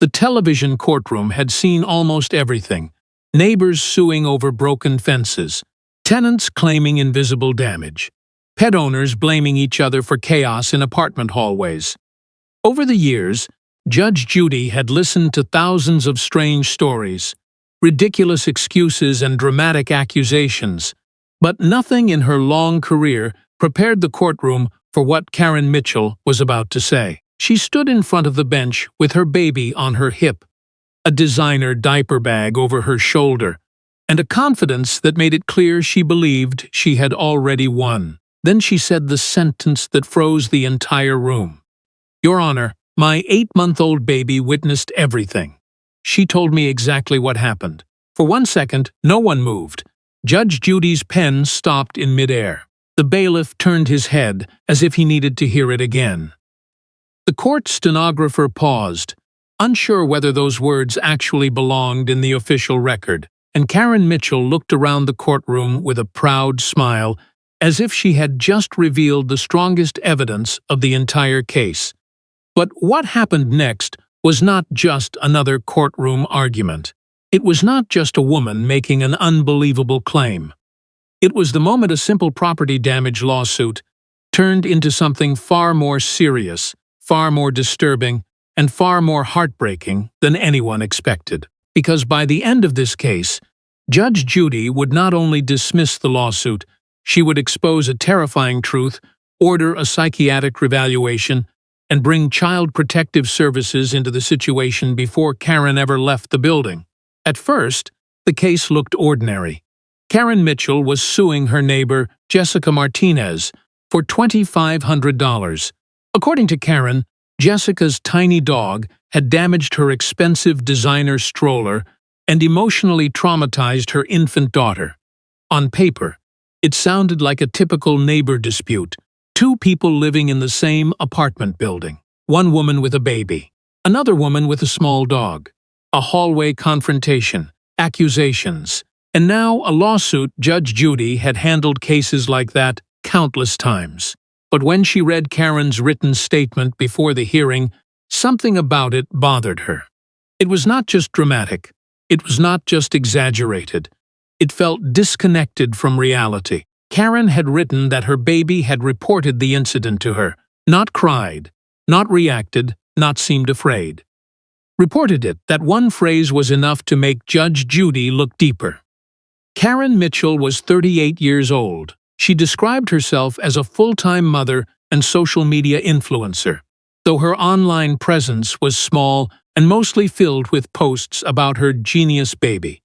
The television courtroom had seen almost everything. Neighbors suing over broken fences, tenants claiming invisible damage, pet owners blaming each other for chaos in apartment hallways. Over the years, Judge Judy had listened to thousands of strange stories, ridiculous excuses and dramatic accusations, but nothing in her long career prepared the courtroom for what Karen Mitchell was about to say. She stood in front of the bench with her baby on her hip, a designer diaper bag over her shoulder, and a confidence that made it clear she believed she had already won. Then she said the sentence that froze the entire room. "Your Honor, my 8-month-old baby witnessed everything. She told me exactly what happened." For 1 second, no one moved. Judge Judy's pen stopped in midair. The bailiff turned his head as if he needed to hear it again. The court stenographer paused, unsure whether those words actually belonged in the official record, and Karen Mitchell looked around the courtroom with a proud smile, as if she had just revealed the strongest evidence of the entire case. But what happened next was not just another courtroom argument. It was not just a woman making an unbelievable claim. It was the moment a simple property damage lawsuit turned into something far more serious, far more disturbing, and far more heartbreaking than anyone expected. Because by the end of this case, Judge Judy would not only dismiss the lawsuit, she would expose a terrifying truth, order a psychiatric evaluation, and bring Child Protective Services into the situation before Karen ever left the building. At first, the case looked ordinary. Karen Mitchell was suing her neighbor, Jessica Martinez, for $2,500. According to Karen, Jessica's tiny dog had damaged her expensive designer stroller and emotionally traumatized her infant daughter. On paper, it sounded like a typical neighbor dispute. Two people living in the same apartment building. One woman with a baby, another woman with a small dog. A hallway confrontation, accusations, and now a lawsuit. Judge Judy had handled cases like that countless times. But when she read Karen's written statement before the hearing, something about it bothered her. It was not just dramatic. It was not just exaggerated. It felt disconnected from reality. Karen had written that her baby had reported the incident to her, not cried, not reacted, not seemed afraid. Reported it. That one phrase was enough to make Judge Judy look deeper. Karen Mitchell was 38 years old. She described herself as a full-time mother and social media influencer, though her online presence was small and mostly filled with posts about her genius baby.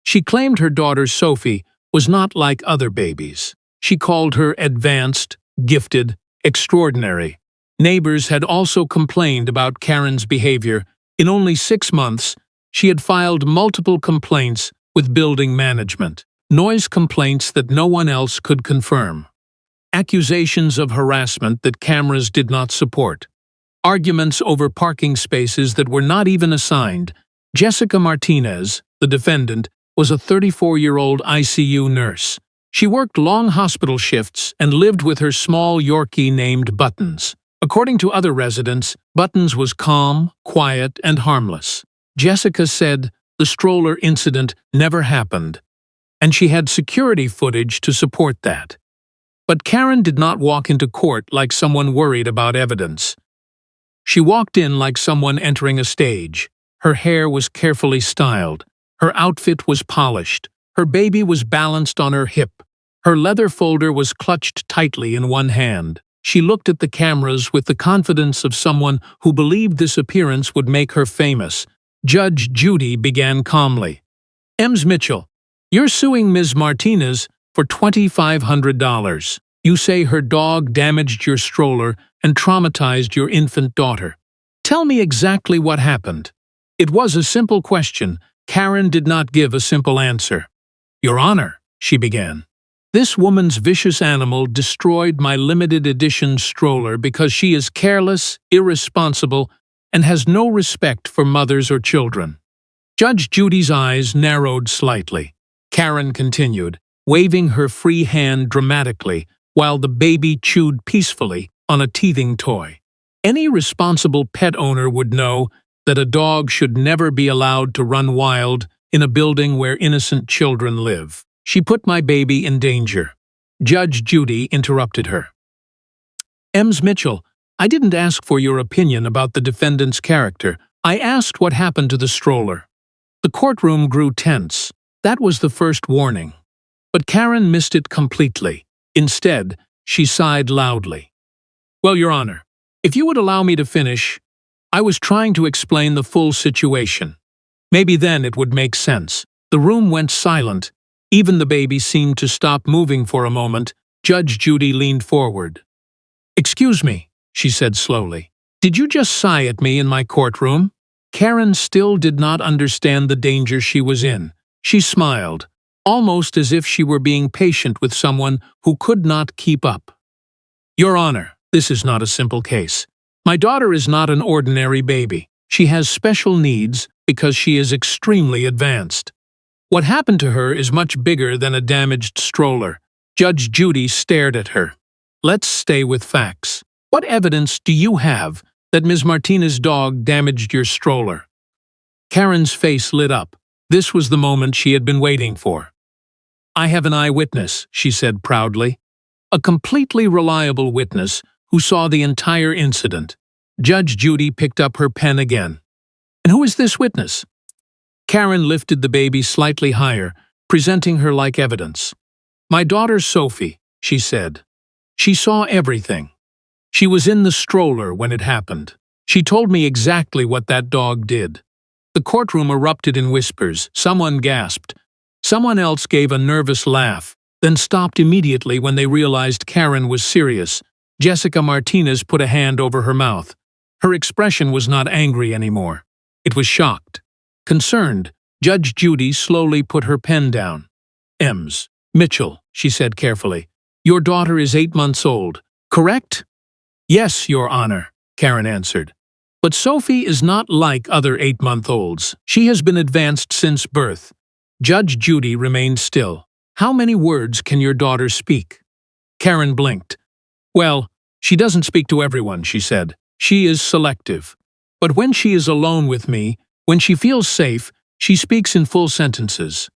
She claimed her daughter Sophie was not like other babies. She called her advanced, gifted, extraordinary. Neighbors had also complained about Karen's behavior. In only 6 months, she had filed multiple complaints with building management, noise complaints that no one else could confirm, accusations of harassment that cameras did not support, arguments over parking spaces that were not even assigned. Jessica Martinez, the defendant, was a 34-year-old ICU nurse. She worked long hospital shifts and lived with her small Yorkie named Buttons. According to other residents, Buttons was calm, quiet, and harmless. Jessica said the stroller incident never happened, and she had security footage to support that. But Karen did not walk into court like someone worried about evidence. She walked in like someone entering a stage. Her hair was carefully styled. Her outfit was polished. Her baby was balanced on her hip. Her leather folder was clutched tightly in one hand. She looked at the cameras with the confidence of someone who believed this appearance would make her famous. Judge Judy began calmly. "Ms. Mitchell, you're suing Ms. Martinez for $2,500. You say her dog damaged your stroller and traumatized your infant daughter. Tell me exactly what happened." It was a simple question. Karen did not give a simple answer. "Your Honor," she began, "this woman's vicious animal destroyed my limited edition stroller because she is careless, irresponsible, and has no respect for mothers or children." Judge Judy's eyes narrowed slightly. Karen continued, waving her free hand dramatically while the baby chewed peacefully on a teething toy. "Any responsible pet owner would know that a dog should never be allowed to run wild in a building where innocent children live. She put my baby in danger. Judge Judy interrupted her. Ms. Mitchell, I didn't ask for your opinion about the defendant's character. I asked what happened to the stroller. The courtroom grew tense. That was the first warning. But Karen missed it completely. Instead, she sighed loudly. Well, Your Honor, if you would allow me to finish, I was trying to explain the full situation. Maybe then it would make sense. The room went silent. Even the baby seemed to stop moving for a moment. Judge Judy leaned forward. Excuse me, she said slowly. Did you just sigh at me in my courtroom? Karen still did not understand the danger she was in. She smiled, almost as if she were being patient with someone who could not keep up. Your Honor, this is not a simple case. My daughter is not an ordinary baby. She has special needs because she is extremely advanced. What happened to her is much bigger than a damaged stroller. Judge Judy stared at her. Let's stay with facts. What evidence do you have that Ms. Martinez's dog damaged your stroller? Karen's face lit up. This was the moment she had been waiting for. I have an eyewitness, she said proudly. A completely reliable witness who saw the entire incident. Judge Judy picked up her pen again. And who is this witness? Karen lifted the baby slightly higher, presenting her like evidence. My daughter Sophie, she said. She saw everything. She was in the stroller when it happened. She told me exactly what that dog did. The courtroom erupted in whispers. Someone gasped. Someone else gave a nervous laugh, then stopped immediately when they realized Karen was serious. Jessica Martinez put a hand over her mouth. Her expression was not angry anymore. It was shocked. Concerned, Judge Judy slowly put her pen down. Ms. Mitchell, she said carefully. Your daughter is 8 months old, correct? Yes, Your Honor, Karen answered. But Sophie is not like other 8-month-olds. She has been advanced since birth. Judge Judy remained still. How many words can your daughter speak? Karen blinked. Well, she doesn't speak to everyone, she said. She is selective. But when she is alone with me, when she feels safe, she speaks in full sentences.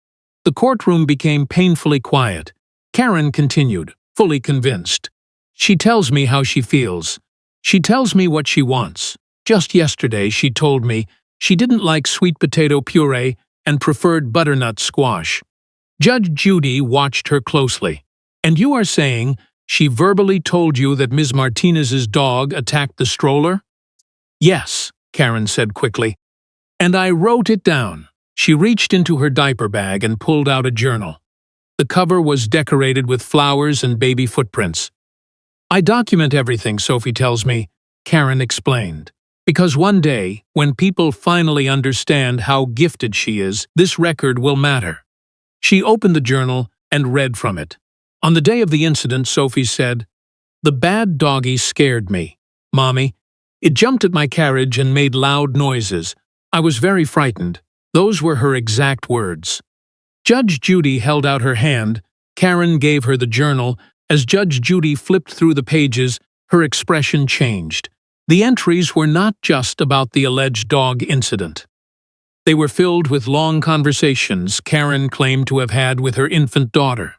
The courtroom became painfully quiet. Karen continued, fully convinced. She tells me how she feels. She tells me what she wants. Just yesterday, she told me she didn't like sweet potato puree and preferred butternut squash. Judge Judy watched her closely. And you are saying she verbally told you that Ms. Martinez's dog attacked the stroller? Yes, Karen said quickly. And I wrote it down. She reached into her diaper bag and pulled out a journal. The cover was decorated with flowers and baby footprints. I document everything, Sophie tells me, Karen explained. Because one day, when people finally understand how gifted she is, this record will matter. She opened the journal and read from it. On the day of the incident, Sophie said, The bad doggy scared me, Mommy. It jumped at my carriage and made loud noises. I was very frightened. Those were her exact words. Judge Judy held out her hand. Karen gave her the journal. As Judge Judy flipped through the pages, her expression changed. The entries were not just about the alleged dog incident. They were filled with long conversations Karen claimed to have had with her infant daughter.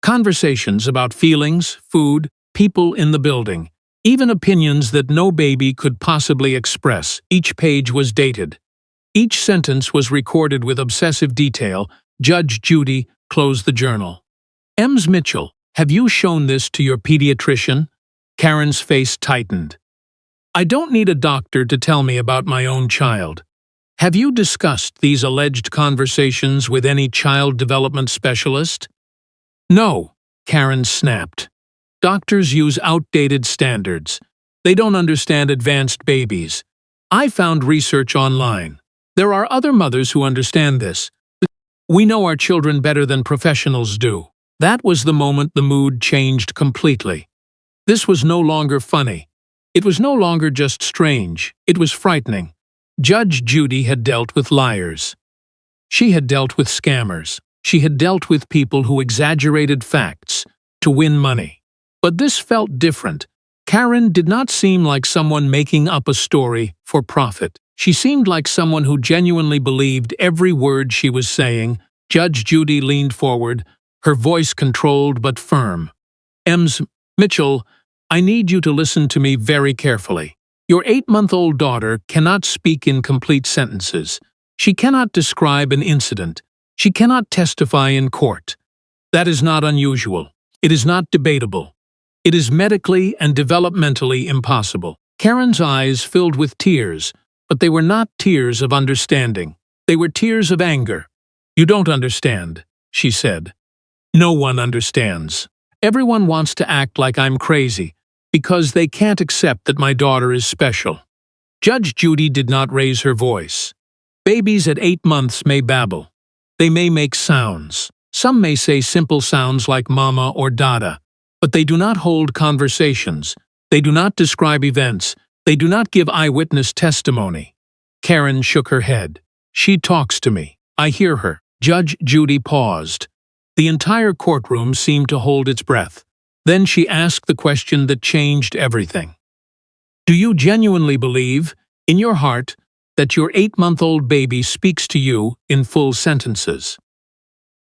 Conversations about feelings, food, people in the building, even opinions that no baby could possibly express. Each page was dated. Each sentence was recorded with obsessive detail. Judge Judy closed the journal. Ms. Mitchell, have you shown this to your pediatrician? Karen's face tightened. I don't need a doctor to tell me about my own child. Have you discussed these alleged conversations with any child development specialist? No, Karen snapped. Doctors use outdated standards. They don't understand advanced babies. I found research online. There are other mothers who understand this. We know our children better than professionals do. That was the moment the mood changed completely. This was no longer funny. It was no longer just strange. It was frightening. Judge Judy had dealt with liars. She had dealt with scammers. She had dealt with people who exaggerated facts to win money. But this felt different. Karen did not seem like someone making up a story for profit. She seemed like someone who genuinely believed every word she was saying. Judge Judy leaned forward, her voice controlled but firm. "Ms. Mitchell, I need you to listen to me very carefully. Your 8-month-old daughter cannot speak in complete sentences. She cannot describe an incident. She cannot testify in court. That is not unusual. It is not debatable. It is medically and developmentally impossible." Karen's eyes filled with tears, but they were not tears of understanding. They were tears of anger. "You don't understand," she said. "No one understands. Everyone wants to act like I'm crazy, because they can't accept that my daughter is special." Judge Judy did not raise her voice. Babies at 8 months may babble. They may make sounds. Some may say simple sounds like mama or dada, but they do not hold conversations. They do not describe events. They do not give eyewitness testimony. Karen shook her head. "She talks to me. I hear her." Judge Judy paused. The entire courtroom seemed to hold its breath. Then she asked the question that changed everything. "Do you genuinely believe, in your heart, that your 8-month-old baby speaks to you in full sentences?"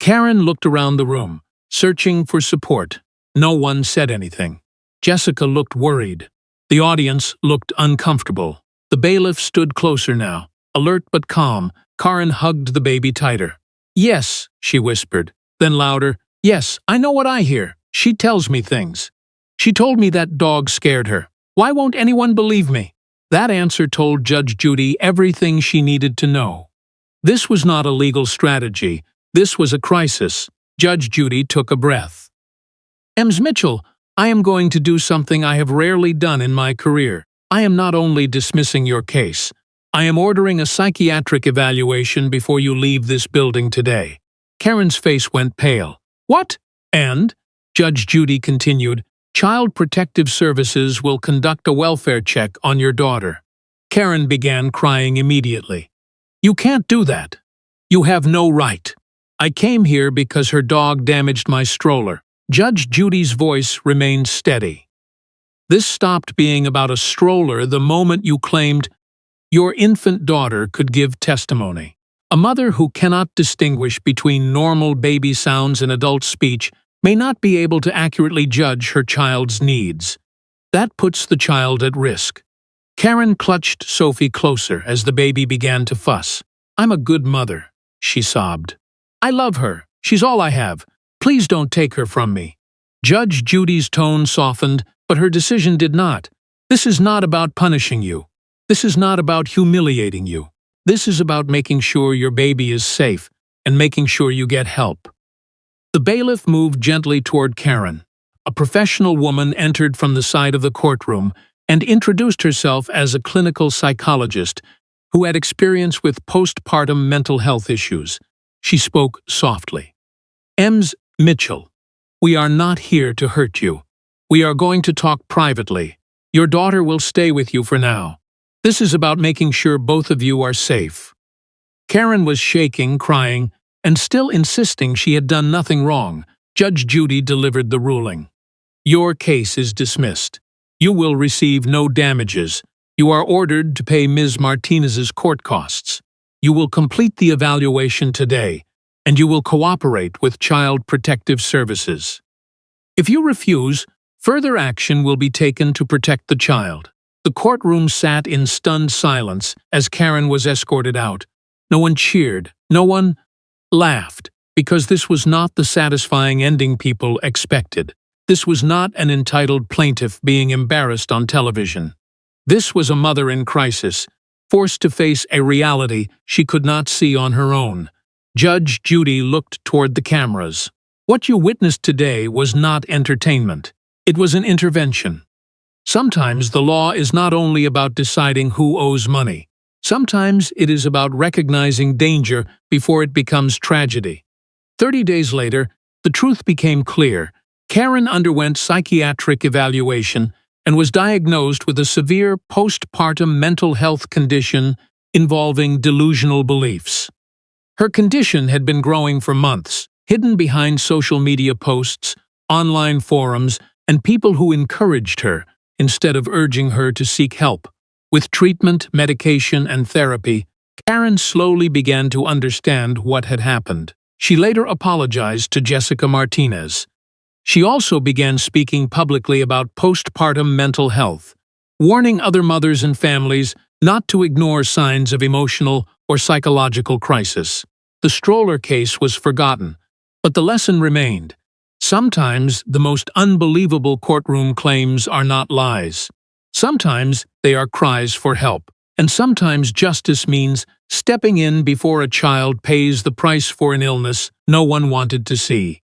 Karen looked around the room, searching for support. No one said anything. Jessica looked worried. The audience looked uncomfortable. The bailiff stood closer now, alert but calm. Karen hugged the baby tighter. "Yes," she whispered. Then louder, "Yes, I know what I hear. She tells me things. She told me that dog scared her. Why won't anyone believe me?" That answer told Judge Judy everything she needed to know. This was not a legal strategy. This was a crisis. Judge Judy took a breath. "Ms. Mitchell, I am going to do something I have rarely done in my career. I am not only dismissing your case. I am ordering a psychiatric evaluation before you leave this building today." Karen's face went pale. "What?" "And," Judge Judy continued, "Child Protective Services will conduct a welfare check on your daughter." Karen began crying immediately. "You can't do that. You have no right. I came here because her dog damaged my stroller." Judge Judy's voice remained steady. "This stopped being about a stroller the moment you claimed your infant daughter could give testimony. A mother who cannot distinguish between normal baby sounds and adult speech may not be able to accurately judge her child's needs. That puts the child at risk." Karen clutched Sophie closer as the baby began to fuss. "I'm a good mother," she sobbed. "I love her. She's all I have. Please don't take her from me." Judge Judy's tone softened, but her decision did not. "This is not about punishing you. This is not about humiliating you. This is about making sure your baby is safe and making sure you get help." The bailiff moved gently toward Karen. A professional woman entered from the side of the courtroom and introduced herself as a clinical psychologist who had experience with postpartum mental health issues. She spoke softly. "Ms. Mitchell, we are not here to hurt you. We are going to talk privately. Your daughter will stay with you for now. This is about making sure both of you are safe." Karen was shaking, crying, and still insisting she had done nothing wrong. Judge Judy delivered the ruling. "Your case is dismissed. You will receive no damages. You are ordered to pay Ms. Martinez's court costs. You will complete the evaluation today, and you will cooperate with Child Protective Services. If you refuse, further action will be taken to protect the child." The courtroom sat in stunned silence as Karen was escorted out. No one cheered. No one laughed, because this was not the satisfying ending people expected. This was not an entitled plaintiff being embarrassed on television. This was a mother in crisis, forced to face a reality she could not see on her own. Judge Judy looked toward the cameras. "What you witnessed today was not entertainment. It was an intervention. Sometimes the law is not only about deciding who owes money. Sometimes it is about recognizing danger before it becomes tragedy." 30 days later, the truth became clear. Karen underwent psychiatric evaluation and was diagnosed with a severe postpartum mental health condition involving delusional beliefs. Her condition had been growing for months, hidden behind social media posts, online forums, and people who encouraged her instead of urging her to seek help. With treatment, medication, and therapy, Karen slowly began to understand what had happened. She later apologized to Jessica Martinez. She also began speaking publicly about postpartum mental health, warning other mothers and families not to ignore signs of emotional or psychological crisis. The stroller case was forgotten, but the lesson remained. Sometimes the most unbelievable courtroom claims are not lies. Sometimes they are cries for help. And sometimes justice means stepping in before a child pays the price for an illness no one wanted to see.